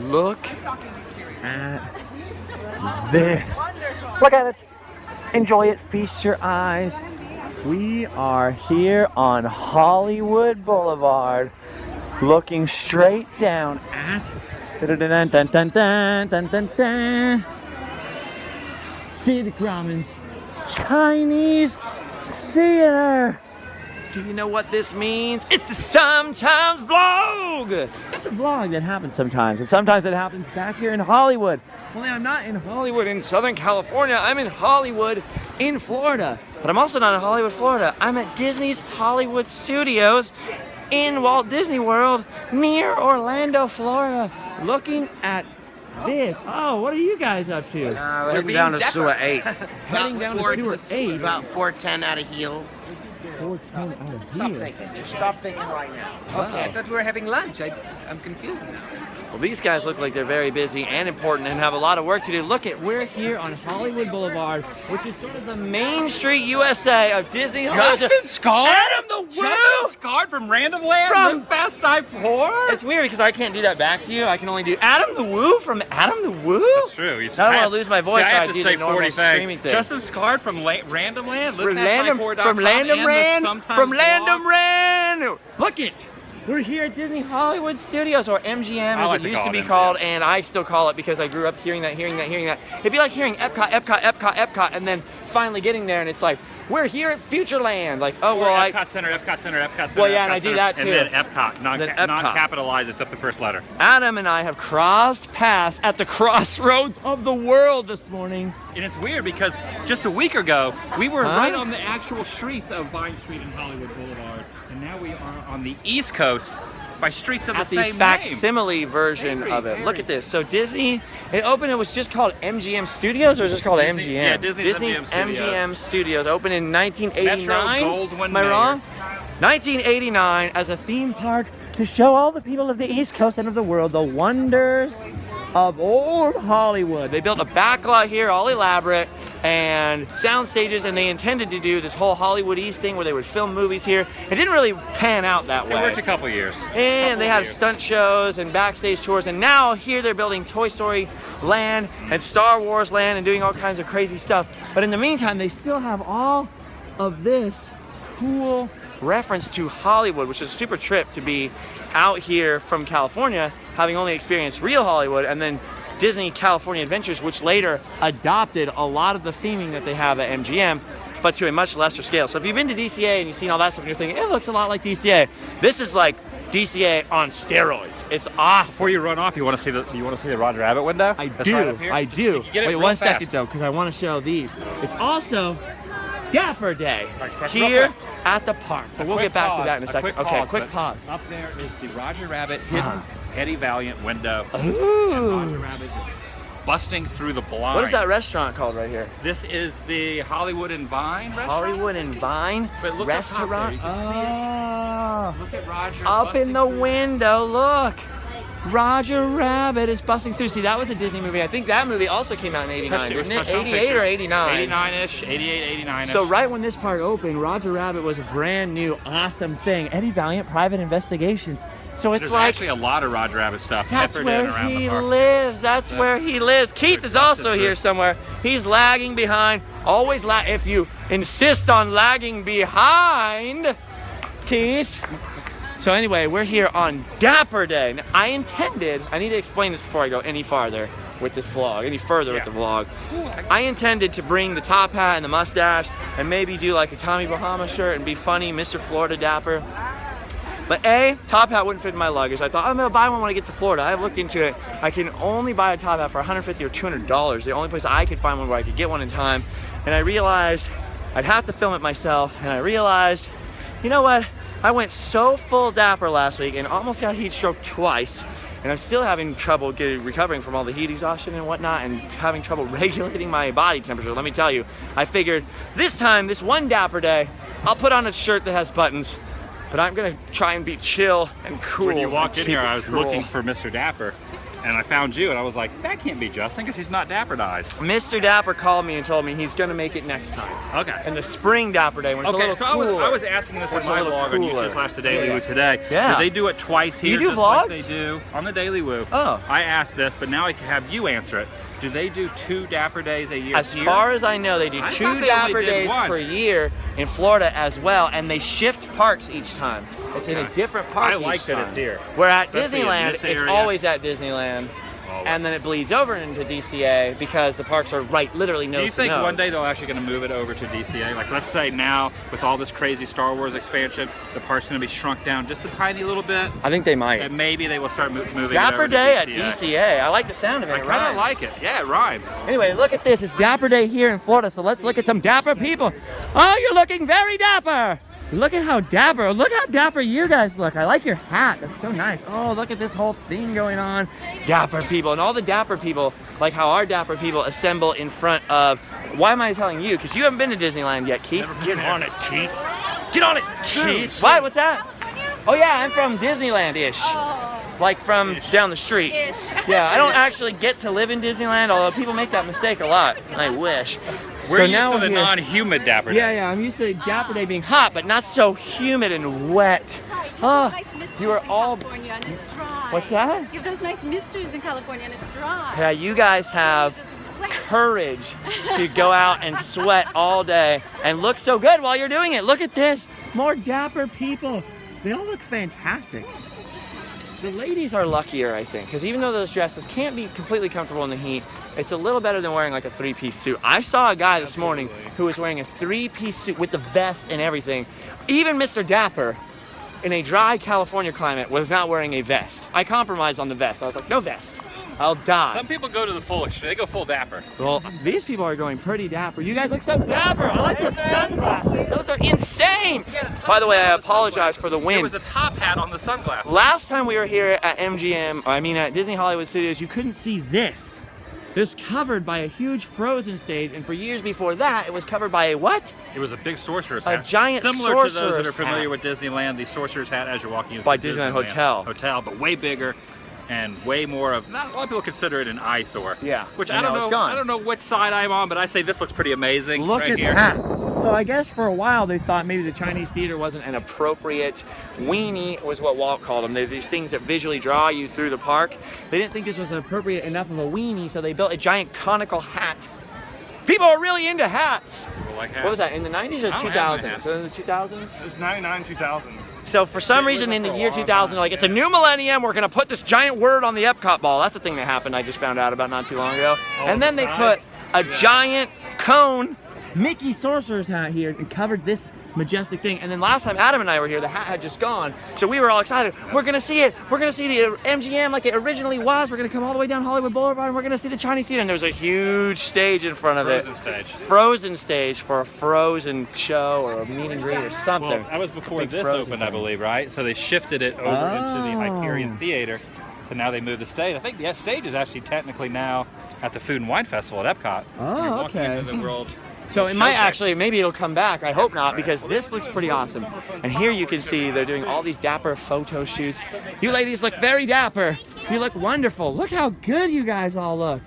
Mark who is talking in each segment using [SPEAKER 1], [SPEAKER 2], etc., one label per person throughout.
[SPEAKER 1] Look at this. Look at it. Enjoy it. Feast your eyes. We are here on Hollywood Boulevard, looking straight down at Sid Grauman's Chinese Theater. Do you know what this means? It's the Sometimes Vlog! It's a vlog that happens sometimes, and sometimes it happens back here in Hollywood. Only I'm not in Hollywood in Southern California, I'm in Hollywood in Florida. But I'm also not in Hollywood, Florida. I'm at Disney's Hollywood Studios in Walt Disney World near Orlando, Florida, looking at this. Oh, what are you guys up to?
[SPEAKER 2] We're heading down to sewer 8.
[SPEAKER 1] Heading down to sewer 8.
[SPEAKER 2] About 410 out of heels.
[SPEAKER 1] 410 out of
[SPEAKER 2] Stop
[SPEAKER 1] here.
[SPEAKER 2] thinking. Just stop thinking right now.
[SPEAKER 3] Okay, I thought we were having lunch. I'm confused now.
[SPEAKER 1] Well, these guys look like they're very busy and important and have a lot of work to do. Look at, we're here on Hollywood Boulevard, which is sort of the Main Street USA of Disney.
[SPEAKER 3] Justin Scard?
[SPEAKER 1] Adam the Woo!
[SPEAKER 3] Justin Scard from Random Land?
[SPEAKER 1] From
[SPEAKER 3] The Best I Pour?
[SPEAKER 1] It's weird because I can't do that back to you. I can only do Adam the Woo from Adam the Woo?
[SPEAKER 3] That's true.
[SPEAKER 1] I don't want to lose my voice,
[SPEAKER 3] See, I
[SPEAKER 1] so
[SPEAKER 3] have
[SPEAKER 1] I
[SPEAKER 3] to
[SPEAKER 1] do
[SPEAKER 3] say
[SPEAKER 1] the normal
[SPEAKER 3] 40
[SPEAKER 1] streaming thing.
[SPEAKER 3] Justin Scard from Random Land?
[SPEAKER 1] From Landom Rand. Look it. We're here at Disney Hollywood Studios, or MGM as it used to be called, and I still call it because I grew up hearing that. It'd be like hearing Epcot, and then finally getting there, and it's like, we're here at Futureland. Like, oh, well,
[SPEAKER 3] Epcot Center.
[SPEAKER 1] Well, yeah, and I do that too.
[SPEAKER 3] And then Epcot, non-capitalized except the first letter.
[SPEAKER 1] Adam and I have crossed paths at the crossroads of the world this morning.
[SPEAKER 3] And it's weird because just a week ago, we were right on the actual streets of Vine Street and Hollywood Boulevard. And now we are on the East Coast by streets of the same name.
[SPEAKER 1] At the facsimile version of it. Look at this. So Disney, it opened, it was just called MGM Studios, or was it just called MGM?
[SPEAKER 3] Yeah, Disney's
[SPEAKER 1] MGM Studios opened in 1989.
[SPEAKER 3] Metro Goldwyn
[SPEAKER 1] Am I wrong? 1989 as a theme park to show all the people of the East Coast and of the world the wonders of old Hollywood. They built a backlot here, all elaborate, and sound stages, and they intended to do this whole Hollywood East thing where they would film movies here. It didn't really pan out that way.
[SPEAKER 3] It worked a couple years.
[SPEAKER 1] And they had stunt shows and backstage tours, and now here they're building Toy Story Land and Star Wars Land and doing all kinds of crazy stuff. But in the meantime, they still have all of this cool reference to Hollywood, which is a super trip to be out here from California, having only experienced real Hollywood, and then Disney California Adventures, which later adopted a lot of the theming that they have at MGM, but to a much lesser scale. So if you've been to DCA and you've seen all that stuff and you're thinking, it looks a lot like DCA, this is like DCA on steroids. It's awesome.
[SPEAKER 3] Before you run off, you want to see the Roger Rabbit window?
[SPEAKER 1] I
[SPEAKER 3] That's
[SPEAKER 1] do.
[SPEAKER 3] right up here?
[SPEAKER 1] I do.
[SPEAKER 3] Get it
[SPEAKER 1] Wait
[SPEAKER 3] real
[SPEAKER 1] 1
[SPEAKER 3] fast.
[SPEAKER 1] second though, because I want to show these. It's also Dapper Day
[SPEAKER 3] Real
[SPEAKER 1] here
[SPEAKER 3] quick.
[SPEAKER 1] at the park. But we'll get back to that in a second. Okay, quick pause.
[SPEAKER 3] Up there is the Roger Rabbit hidden Eddie Valiant window.
[SPEAKER 1] Ooh.
[SPEAKER 3] Roger Rabbit is busting through the blinds.
[SPEAKER 1] What is that restaurant called right here?
[SPEAKER 3] This is the Hollywood and Vine restaurant.
[SPEAKER 1] Hollywood and Vine
[SPEAKER 3] But look up top there,
[SPEAKER 1] restaurant.
[SPEAKER 3] you can
[SPEAKER 1] Oh,
[SPEAKER 3] Look at Roger
[SPEAKER 1] up
[SPEAKER 3] busting
[SPEAKER 1] in the
[SPEAKER 3] through.
[SPEAKER 1] window, look. Roger Rabbit is busting through. See, that was a Disney movie. I think that movie also came out in 89, didn't it? 88 or 89?
[SPEAKER 3] 89-ish, 88, 89-ish.
[SPEAKER 1] So right when this park opened, Roger Rabbit was a brand new, awesome thing. Eddie Valiant, Private Investigations. So it's
[SPEAKER 3] There's
[SPEAKER 1] like,
[SPEAKER 3] actually a lot of Roger Rabbit stuff
[SPEAKER 1] that's
[SPEAKER 3] peppered in
[SPEAKER 1] where
[SPEAKER 3] around the
[SPEAKER 1] he
[SPEAKER 3] park.
[SPEAKER 1] lives. That's where he lives. Keith is also here somewhere. He's lagging behind. Always if you insist on lagging behind, Keith. So anyway, we're here on Dapper Day. Now, I need to explain this before I go any farther with this vlog, any further with the vlog. I intended to bring the top hat and the mustache and maybe do like a Tommy Bahama shirt and be funny, Mr. Florida Dapper. But A, top hat wouldn't fit in my luggage. I thought, I'm gonna buy one when I get to Florida. I looked into it. I can only buy a top hat for $150 or $200. The only place I could find one where I could get one in time. And I realized I'd have to film it myself. And I realized, you know what? I went so full Dapper last week and almost got heat stroke twice. And I'm still having trouble recovering from all the heat exhaustion and whatnot, and having trouble regulating my body temperature. Let me tell you, I figured this time, this one Dapper Day, I'll put on a shirt that has buttons, but I'm gonna try and be chill and cool.
[SPEAKER 3] When you walked
[SPEAKER 1] and
[SPEAKER 3] in here,
[SPEAKER 1] keep it
[SPEAKER 3] I was
[SPEAKER 1] cool.
[SPEAKER 3] looking for Mr. Dapper. and I found you, and I was like, that can't be Justin because he's not Dapperdized.
[SPEAKER 1] Mr. Dapper called me and told me he's gonna make it next time.
[SPEAKER 3] Okay.
[SPEAKER 1] And the spring Dapper Day when it's a
[SPEAKER 3] Okay,
[SPEAKER 1] little
[SPEAKER 3] so
[SPEAKER 1] cooler.
[SPEAKER 3] I was asking this in
[SPEAKER 1] It's a
[SPEAKER 3] my
[SPEAKER 1] little
[SPEAKER 3] vlog on
[SPEAKER 1] cooler.
[SPEAKER 3] YouTube / The Daily
[SPEAKER 1] Yeah.
[SPEAKER 3] Woo today.
[SPEAKER 1] Yeah.
[SPEAKER 3] Do they do it twice here,
[SPEAKER 1] do
[SPEAKER 3] just
[SPEAKER 1] vlogs?
[SPEAKER 3] like they do on the Daily Woo?
[SPEAKER 1] Oh.
[SPEAKER 3] I asked this, but now I can have you answer it. Do they do 2 Dapper Days a year
[SPEAKER 1] As
[SPEAKER 3] here?
[SPEAKER 1] far as I know, they do
[SPEAKER 3] I
[SPEAKER 1] 2
[SPEAKER 3] thought they only
[SPEAKER 1] Dapper
[SPEAKER 3] did
[SPEAKER 1] Days
[SPEAKER 3] 1.
[SPEAKER 1] per year in Florida as well, and they shift parks each time. It's in a
[SPEAKER 3] Okay.
[SPEAKER 1] different park
[SPEAKER 3] I
[SPEAKER 1] each
[SPEAKER 3] like that
[SPEAKER 1] time.
[SPEAKER 3] it's here.
[SPEAKER 1] Where at
[SPEAKER 3] Especially in
[SPEAKER 1] Disneyland,
[SPEAKER 3] this
[SPEAKER 1] it's
[SPEAKER 3] area.
[SPEAKER 1] always at Disneyland.
[SPEAKER 3] Always.
[SPEAKER 1] And then it bleeds over into DCA because the parks are right, literally nose
[SPEAKER 3] Do you
[SPEAKER 1] to
[SPEAKER 3] think
[SPEAKER 1] nose.
[SPEAKER 3] one day they're actually going to move it over to DCA? Like, let's say now, with all this crazy Star Wars expansion, the park's going to be shrunk down just a tiny little bit,
[SPEAKER 1] I think they might.
[SPEAKER 3] and maybe they will start moving it
[SPEAKER 1] Dapper
[SPEAKER 3] over
[SPEAKER 1] Day
[SPEAKER 3] to
[SPEAKER 1] at DCA. I like the sound of it.
[SPEAKER 3] I
[SPEAKER 1] It
[SPEAKER 3] kind of
[SPEAKER 1] rhymes.
[SPEAKER 3] like it. Yeah, it rhymes.
[SPEAKER 1] Anyway, look at this. It's Dapper Day here in Florida, so let's look at some dapper people. Oh, you're looking very dapper. Look at how dapper. Look how dapper you guys look. I like your hat. That's so nice. Oh, look at this whole thing going on. Dapper people. And all the dapper people, like how our dapper people assemble in front of... Why am I telling you? Because you haven't been to Disneyland yet, Keith. Get on it, Keith. Get on it, Keith. What? What's that? Oh, yeah, I'm from Disneyland-ish. Like from down the street. Yeah, I don't actually get to live in Disneyland, although people make that mistake a lot. I wish.
[SPEAKER 3] We're used to the
[SPEAKER 1] here-
[SPEAKER 3] non-humid Dapper Days.
[SPEAKER 1] Yeah, I'm used to Dapper Day being hot, but not so humid and wet. Oh, you are all...
[SPEAKER 4] California and it's dry.
[SPEAKER 1] What's that?
[SPEAKER 4] You have those nice misters in California and it's dry.
[SPEAKER 1] Yeah, you guys have
[SPEAKER 4] Just wet.
[SPEAKER 1] courage to go out and sweat all day and look so good while you're doing it. Look at this. More dapper people. They all look fantastic. The ladies are luckier, I think, because even though those dresses can't be completely comfortable in the heat, it's a little better than wearing like a 3-piece suit. I saw a guy this morning who was wearing a 3-piece suit with the vest and everything. Even Mr. Dapper, in a dry California climate, was not wearing a vest. I compromised on the vest. I was like, no vest. I'll die.
[SPEAKER 3] Some people go to the full extreme. They go full Dapper.
[SPEAKER 1] Well, these people are going pretty dapper. You guys look so dapper. I like the sunglasses. Those are insane. By the way, I apologize for the
[SPEAKER 3] There
[SPEAKER 1] wind.
[SPEAKER 3] was a top hat on the sunglasses.
[SPEAKER 1] Last time we were here at at Disney Hollywood Studios, you couldn't see this. It was covered by a huge Frozen stage, and for years before that, it was covered by a what?
[SPEAKER 3] It was a big sorcerer's
[SPEAKER 1] A
[SPEAKER 3] hat.
[SPEAKER 1] giant
[SPEAKER 3] Similar to those that
[SPEAKER 1] sorcerer's
[SPEAKER 3] are familiar
[SPEAKER 1] hat.
[SPEAKER 3] with Disneyland, the sorcerer's hat as you're walking into
[SPEAKER 1] By
[SPEAKER 3] the
[SPEAKER 1] Disneyland
[SPEAKER 3] Disneyland
[SPEAKER 1] Hotel.
[SPEAKER 3] but way bigger and way more of, not a lot of people consider it an eyesore.
[SPEAKER 1] Yeah,
[SPEAKER 3] Which
[SPEAKER 1] I
[SPEAKER 3] I don't
[SPEAKER 1] know, it's
[SPEAKER 3] know.
[SPEAKER 1] gone.
[SPEAKER 3] I don't know which side I'm on, but I say this looks pretty amazing.
[SPEAKER 1] Look
[SPEAKER 3] right
[SPEAKER 1] at
[SPEAKER 3] here.
[SPEAKER 1] that. So I guess for a while they thought maybe the Chinese theater wasn't an appropriate weenie, was what Walt called them. They're these things that visually draw you through the park. They didn't think this was an appropriate enough of a weenie, so they built a giant conical hat. People are really into hats.
[SPEAKER 3] People like hats.
[SPEAKER 1] What was that, in the 90s or
[SPEAKER 3] I don't have my
[SPEAKER 1] 2000s?
[SPEAKER 3] hat.
[SPEAKER 1] So in the 2000s?
[SPEAKER 5] It was 99, 2000.
[SPEAKER 1] So for some reason in the year 2000, they're like, it's a new millennium, we're gonna put this giant word on the Epcot ball. That's the thing that happened, I just found out about not too long ago. And then they put a giant cone Mickey Sorcerer's hat here and covered this majestic thing. And then last time Adam and I were here, the hat had just gone. So we were all excited. We're gonna see it. We're gonna see the MGM like it originally was. We're gonna come all the way down Hollywood Boulevard and we're gonna see the Chinese theater. And there's a huge stage in front of
[SPEAKER 3] Frozen
[SPEAKER 1] it.
[SPEAKER 3] stage.
[SPEAKER 1] Frozen stage for a Frozen show or a meet and greet or something.
[SPEAKER 3] Well, that was before
[SPEAKER 1] Big
[SPEAKER 3] this
[SPEAKER 1] Frozen
[SPEAKER 3] opened, I
[SPEAKER 1] thing.
[SPEAKER 3] believe, right? So they shifted it over into the
[SPEAKER 1] Oh.
[SPEAKER 3] Hyperion Theater. So now they moved the stage. I think the stage is actually technically now at the Food and Wine Festival at Epcot.
[SPEAKER 1] Oh,
[SPEAKER 3] So you're walking
[SPEAKER 1] okay.
[SPEAKER 3] into the world.
[SPEAKER 1] So it might
[SPEAKER 3] showcase.
[SPEAKER 1] actually, maybe it'll come back. I hope not, because this looks pretty awesome. And here you can see they're doing all these dapper photo shoots. You ladies look very dapper. You look wonderful. Look how good you guys all look.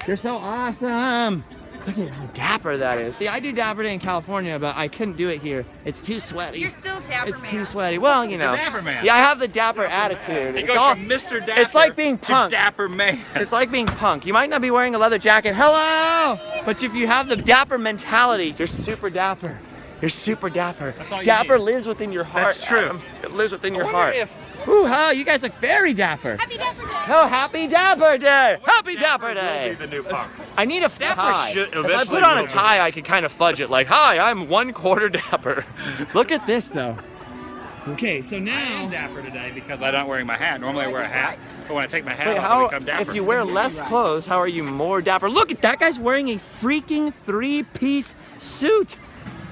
[SPEAKER 1] You're so awesome. Look at how dapper that is. See, I do Dapper Day in California, but I couldn't do it here. It's too sweaty.
[SPEAKER 4] You're still Dapper
[SPEAKER 1] It's
[SPEAKER 4] Man.
[SPEAKER 1] too sweaty. Well, you know.
[SPEAKER 3] Dapper Man.
[SPEAKER 1] Yeah, I have the dapper attitude.
[SPEAKER 3] It
[SPEAKER 1] It's
[SPEAKER 3] goes
[SPEAKER 1] all-
[SPEAKER 3] from Mr. Dapper
[SPEAKER 1] It's like being
[SPEAKER 3] to
[SPEAKER 1] punk.
[SPEAKER 3] Dapper Man.
[SPEAKER 1] It's like being punk. You might not be wearing a leather jacket. Hello! But if you have the dapper mentality, you're super dapper. You're super dapper.
[SPEAKER 3] That's all you
[SPEAKER 1] Dapper
[SPEAKER 3] need.
[SPEAKER 1] lives within your heart.
[SPEAKER 3] That's true.
[SPEAKER 1] Adam. It lives within your
[SPEAKER 3] wonder
[SPEAKER 1] heart.
[SPEAKER 3] if-
[SPEAKER 1] Ooh, huh, you guys look very dapper.
[SPEAKER 4] Happy Dapper Day.
[SPEAKER 1] Oh, happy Dapper Day! Happy Dapper
[SPEAKER 3] will
[SPEAKER 1] Day!
[SPEAKER 3] be the new punk.
[SPEAKER 1] I need a
[SPEAKER 3] Dapper
[SPEAKER 1] tie.
[SPEAKER 3] should
[SPEAKER 1] If I
[SPEAKER 3] eventually
[SPEAKER 1] put on a
[SPEAKER 3] will be.
[SPEAKER 1] tie, I could kind of fudge it like, hi, I'm 1/4 dapper. Look at this, though. Okay, so
[SPEAKER 3] I am dapper today because I'm not wearing my hat. Normally I wear a hat, but when I take my hat
[SPEAKER 1] Wait,
[SPEAKER 3] off, I
[SPEAKER 1] how,
[SPEAKER 3] become dapper.
[SPEAKER 1] if you wear less clothes, how are you more dapper? Look at that guy's wearing a freaking 3-piece suit.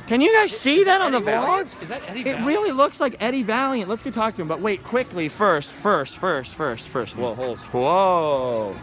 [SPEAKER 1] Can you guys see that on the vlog?
[SPEAKER 3] Is that Eddie
[SPEAKER 1] It
[SPEAKER 3] Valiant?
[SPEAKER 1] really looks like Eddie Valiant. Let's go talk to him. But wait, quickly, first. Whoa, hold. Whoa.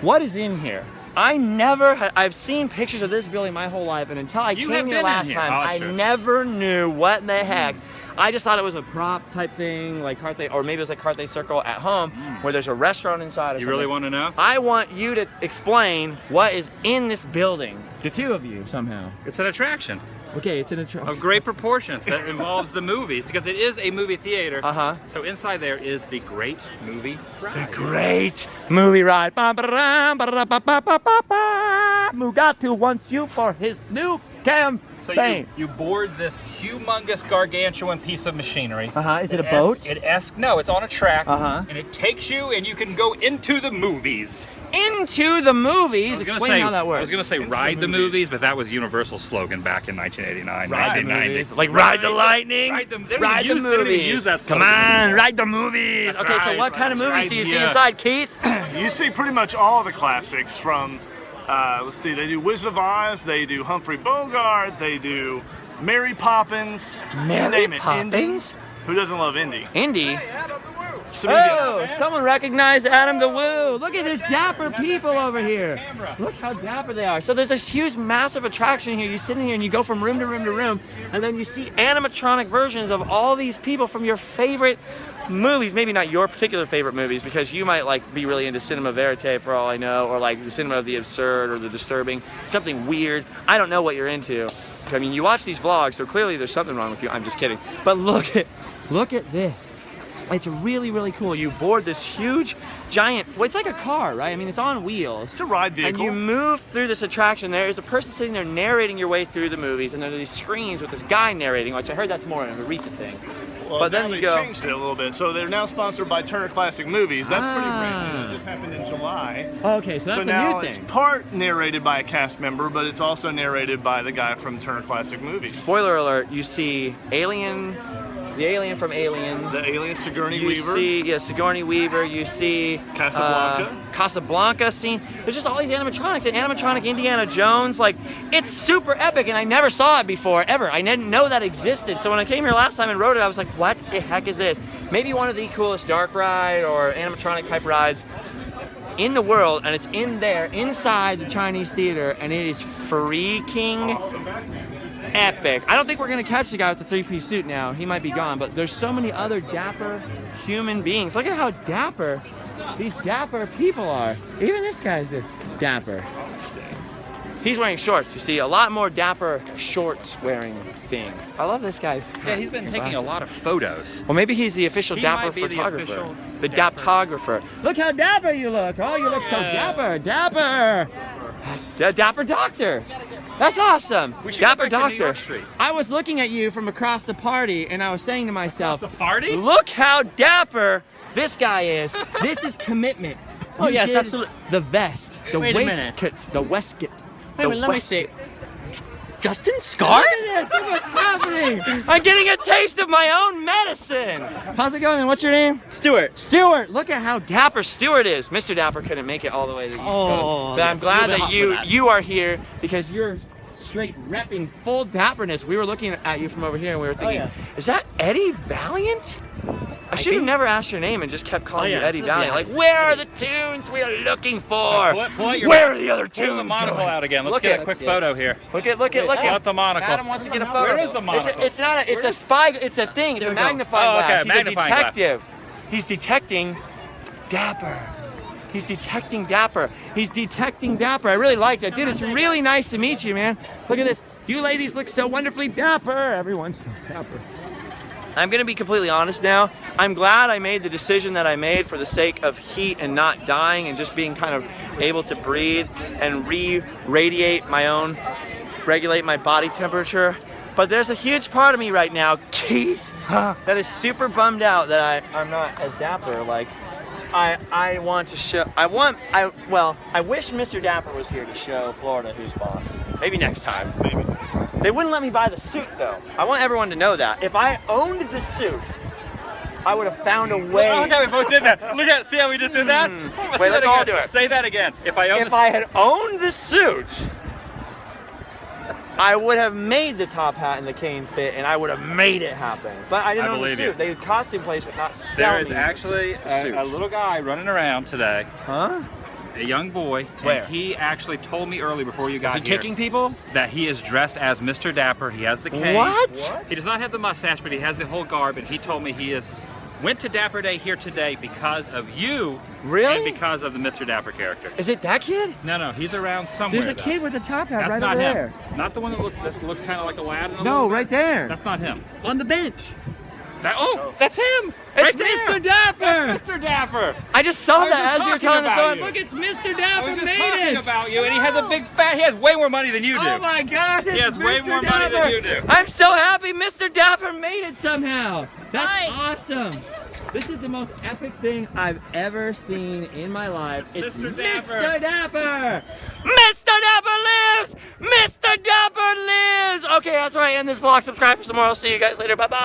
[SPEAKER 1] What is in here? I've seen pictures of this building my whole life, and until I
[SPEAKER 3] You
[SPEAKER 1] came
[SPEAKER 3] have
[SPEAKER 1] here
[SPEAKER 3] been in
[SPEAKER 1] last
[SPEAKER 3] here.
[SPEAKER 1] time,
[SPEAKER 3] Oh,
[SPEAKER 1] I
[SPEAKER 3] sure.
[SPEAKER 1] never knew what in the heck. I just thought it was a prop type thing, like Carthay, or maybe it was like Carthay Circle at home, where there's a restaurant inside. Or
[SPEAKER 3] You
[SPEAKER 1] something.
[SPEAKER 3] really want to know?
[SPEAKER 1] I want you to explain what is in this building. The two of you, somehow.
[SPEAKER 3] It's an attraction
[SPEAKER 1] Okay, it's an attraction.
[SPEAKER 3] of great proportions that involves the movies, because it is a movie theater.
[SPEAKER 1] Uh-huh.
[SPEAKER 3] So inside there is the Great Movie Ride.
[SPEAKER 1] The Great Movie Ride. Mugatu wants you for his new campaign.
[SPEAKER 3] So you board this humongous gargantuan piece of machinery.
[SPEAKER 1] Is it a boat?
[SPEAKER 3] No, it's on a track.
[SPEAKER 1] Uh-huh.
[SPEAKER 3] And it takes you, and you can go into the movies.
[SPEAKER 1] Into the movies. Explain how that works.
[SPEAKER 3] I was gonna say ride the movies, but that was Universal's slogan back in 1989,
[SPEAKER 1] Ride the
[SPEAKER 3] 1990.
[SPEAKER 1] movies. Like ride the lightning.
[SPEAKER 3] Ride them. They don't
[SPEAKER 1] Ride
[SPEAKER 3] even
[SPEAKER 1] the
[SPEAKER 3] use- they don't even
[SPEAKER 1] movies.
[SPEAKER 3] use that
[SPEAKER 1] Come
[SPEAKER 3] slogan
[SPEAKER 1] on,
[SPEAKER 3] anymore.
[SPEAKER 1] ride the movies.
[SPEAKER 3] That's
[SPEAKER 1] Okay, so
[SPEAKER 3] right,
[SPEAKER 1] what kind of
[SPEAKER 3] that's
[SPEAKER 1] movies
[SPEAKER 3] right,
[SPEAKER 1] do you see
[SPEAKER 3] yeah.
[SPEAKER 1] inside, Keith?
[SPEAKER 5] You see pretty much all the classics from, let's see, they do Wizard of Oz, they do Humphrey Bogart, they do Mary Poppins, you
[SPEAKER 1] Mary
[SPEAKER 5] name it.
[SPEAKER 1] Poppins?
[SPEAKER 5] Indy. Who doesn't love Indy?
[SPEAKER 1] Indy.
[SPEAKER 5] Some Indian-
[SPEAKER 1] Oh, someone recognized Adam the Woo. Look at this dapper people over here. Look how dapper they are. So there's this huge, massive attraction here. You sit in here and you go from room to room to room, and then you see animatronic versions of all these people from your favorite movies. Maybe not your particular favorite movies, because you might like be really into cinema verite for all I know, or like the cinema of the absurd or the disturbing, something weird. I don't know what you're into. I mean, you watch these vlogs, so clearly there's something wrong with you. I'm just kidding. But look at this. It's really, really cool. You board this huge, giant, well, it's like a car, right? I mean, it's on wheels.
[SPEAKER 5] It's a ride vehicle.
[SPEAKER 1] And you move through this attraction. There is a person sitting there narrating your way through the movies, and there are these screens with this guy narrating, which I heard that's more of a recent thing.
[SPEAKER 5] Well,
[SPEAKER 1] but then
[SPEAKER 5] now
[SPEAKER 1] you
[SPEAKER 5] they
[SPEAKER 1] go.
[SPEAKER 5] changed it a little bit. So they're now sponsored by Turner Classic Movies. That's pretty brand new.
[SPEAKER 1] Ah.
[SPEAKER 5] It just happened in July.
[SPEAKER 1] Okay, so that's
[SPEAKER 5] So
[SPEAKER 1] a
[SPEAKER 5] now
[SPEAKER 1] new
[SPEAKER 5] it's
[SPEAKER 1] thing.
[SPEAKER 5] part narrated by a cast member, but it's also narrated by the guy from Turner Classic Movies.
[SPEAKER 1] Spoiler alert, you see Alien, the alien from Alien.
[SPEAKER 5] The alien Sigourney
[SPEAKER 1] You
[SPEAKER 5] Weaver.
[SPEAKER 1] see, yeah, Sigourney Weaver. You see
[SPEAKER 5] Casablanca.
[SPEAKER 1] Casablanca scene. There's just all these animatronics. And animatronic Indiana Jones. Like, it's super epic, and I never saw it before, ever. I didn't know that existed. So when I came here last time and rode it, I was like, what the heck is this? Maybe one of the coolest dark ride or animatronic type rides in the world, and it's in there, inside the Chinese theater, and it is freaking epic. I don't think we're gonna catch the guy with the three-piece suit now. He might be gone, but there's so many other dapper human beings. Look at how dapper these dapper people are. Even this guy's a dapper. He's wearing shorts. You see a lot more dapper shorts wearing things. I love this guy's.
[SPEAKER 3] Yeah, he's been taking a lot of photos.
[SPEAKER 1] Well, maybe he's the official
[SPEAKER 3] He
[SPEAKER 1] dapper
[SPEAKER 3] might be the
[SPEAKER 1] photographer.
[SPEAKER 3] official
[SPEAKER 1] The
[SPEAKER 3] dapper.
[SPEAKER 1] daptographer. Look how dapper you look. Oh, you look so
[SPEAKER 3] Yeah.
[SPEAKER 1] dapper. Dapper. Dapper doctor. That's awesome.
[SPEAKER 3] We should
[SPEAKER 1] Dapper
[SPEAKER 3] go back to New
[SPEAKER 1] doctor.
[SPEAKER 3] York Street.
[SPEAKER 1] I was looking at you from across the party, and I was saying to myself,
[SPEAKER 3] The party?
[SPEAKER 1] look how dapper this guy is. This is commitment.
[SPEAKER 6] Oh,
[SPEAKER 1] You
[SPEAKER 6] yes,
[SPEAKER 1] did
[SPEAKER 6] absolutely.
[SPEAKER 1] The vest, the
[SPEAKER 6] Wait a minute.
[SPEAKER 1] waistcoat, the waistcoat.
[SPEAKER 6] Wait a minute, let me see. Justin
[SPEAKER 1] Look
[SPEAKER 6] Scar?
[SPEAKER 1] at this, look what's happening. I'm getting a taste of my own medicine. How's it going? What's your name?
[SPEAKER 6] Stewart.
[SPEAKER 1] Stuart, look at how dapper Stuart is. Mr. Dapper couldn't make it all the way to the East Coast. But I'm
[SPEAKER 6] yes,
[SPEAKER 1] glad
[SPEAKER 6] you'll be
[SPEAKER 1] that
[SPEAKER 6] hot for
[SPEAKER 1] you
[SPEAKER 6] that.
[SPEAKER 1] you are here because you're straight repping full dapperness. We were looking at you from over here and we were thinking,
[SPEAKER 6] yeah.
[SPEAKER 1] is that Eddie Valiant? I should have never asked your name and just kept calling
[SPEAKER 6] Oh,
[SPEAKER 1] you
[SPEAKER 6] yeah,
[SPEAKER 1] Eddie
[SPEAKER 6] so-
[SPEAKER 1] Valiant.
[SPEAKER 6] yeah.
[SPEAKER 1] Like, where are the tunes we are looking for?
[SPEAKER 3] Pull out your-
[SPEAKER 1] Where are the other tunes
[SPEAKER 3] Pull the monocle
[SPEAKER 1] going?
[SPEAKER 3] out again. Let's
[SPEAKER 1] Look
[SPEAKER 3] get
[SPEAKER 1] at-
[SPEAKER 3] a quick photo here.
[SPEAKER 1] Look at.
[SPEAKER 3] Pull out the monocle.
[SPEAKER 1] Adam wants to get a photo.
[SPEAKER 3] Where is the monocle?
[SPEAKER 1] It's not a. It's a spy. It's a thing. It's a
[SPEAKER 6] we go.
[SPEAKER 1] magnifying
[SPEAKER 3] Oh, okay,
[SPEAKER 1] glass. He's
[SPEAKER 3] magnifying
[SPEAKER 1] a
[SPEAKER 3] glass.
[SPEAKER 1] detective. He's detecting Dapper. He's detecting Dapper. He's detecting Dapper. I really like that, dude. It's really nice to meet you, man. Look at this. You ladies look so wonderfully dapper. Everyone's so dapper. I'm gonna be completely honest now. I'm glad I made the decision that I made for the sake of heat and not dying and just being kind of able to breathe and re-radiate my own, regulate my body temperature. But there's a huge part of me right now, Keith, that is super bummed out that I'm not as dapper. Like, I want to show, I wish Mr. Dapper was here to show Florida who's boss. Maybe next time.
[SPEAKER 5] Maybe.
[SPEAKER 1] They wouldn't let me buy the suit though. I want everyone to know that. If I owned the suit, I would have found a way.
[SPEAKER 3] Oh, okay, we both did that. Look at, see how we just did that?
[SPEAKER 1] Mm.
[SPEAKER 3] Say
[SPEAKER 1] Wait,
[SPEAKER 3] that
[SPEAKER 1] let's all
[SPEAKER 3] again.
[SPEAKER 1] do it.
[SPEAKER 3] Say that again. If I own
[SPEAKER 1] If I had owned the suit, I would have made the top hat and the cane fit, and I would have made it happen. But I didn't
[SPEAKER 3] I
[SPEAKER 1] own the
[SPEAKER 3] believe you.
[SPEAKER 1] suit. The costume place would not sell
[SPEAKER 3] there is
[SPEAKER 1] me
[SPEAKER 3] actually
[SPEAKER 1] the suit.
[SPEAKER 3] a little guy running around today
[SPEAKER 1] Huh?
[SPEAKER 3] a young boy.
[SPEAKER 1] Where?
[SPEAKER 3] And he actually told me early before you got
[SPEAKER 1] Is he
[SPEAKER 3] here
[SPEAKER 1] kicking people?
[SPEAKER 3] that he is dressed as Mr. Dapper. He has the cane.
[SPEAKER 1] What?
[SPEAKER 3] He does not have the mustache, but he has the whole garb, and he told me he went to Dapper Day here today because of you.
[SPEAKER 1] Really?
[SPEAKER 3] And because of the Mr. Dapper character.
[SPEAKER 1] Is it that kid?
[SPEAKER 3] No, he's around somewhere.
[SPEAKER 1] There's a kid with a top hat
[SPEAKER 3] That's
[SPEAKER 1] right
[SPEAKER 3] not
[SPEAKER 1] over
[SPEAKER 3] him.
[SPEAKER 1] there.
[SPEAKER 3] Not the one that looks kind of like Aladdin. a
[SPEAKER 1] No,
[SPEAKER 3] little bit.
[SPEAKER 1] right there.
[SPEAKER 3] That's not him.
[SPEAKER 1] On the bench.
[SPEAKER 3] That's him.
[SPEAKER 1] It's
[SPEAKER 3] Right there.
[SPEAKER 1] Mr. Dapper.
[SPEAKER 3] That's Mr. Dapper.
[SPEAKER 1] I just saw
[SPEAKER 3] I was
[SPEAKER 1] that
[SPEAKER 3] just
[SPEAKER 1] as you were
[SPEAKER 3] talking
[SPEAKER 1] telling the
[SPEAKER 3] about
[SPEAKER 1] story.
[SPEAKER 3] you.
[SPEAKER 1] Look, it's Mr.
[SPEAKER 3] I
[SPEAKER 1] Dapper
[SPEAKER 3] was just
[SPEAKER 1] made
[SPEAKER 3] talking
[SPEAKER 1] it.
[SPEAKER 3] about you, and he has a big fat. He has way more money than you do.
[SPEAKER 1] Oh my gosh, it's
[SPEAKER 3] He has
[SPEAKER 1] Mr.
[SPEAKER 3] way more
[SPEAKER 1] Dapper.
[SPEAKER 3] money than you do.
[SPEAKER 1] I'm so happy Mr. Dapper made it somehow. That's
[SPEAKER 4] Hi.
[SPEAKER 1] awesome. This is the most epic thing I've ever seen in my life. It's
[SPEAKER 3] Mr. Dapper.
[SPEAKER 1] Mr. Dapper. Mr. Dapper lives. Mr. Dapper lives. Okay, that's where I end this vlog. Subscribe for some more. I'll see you guys later. Bye-bye.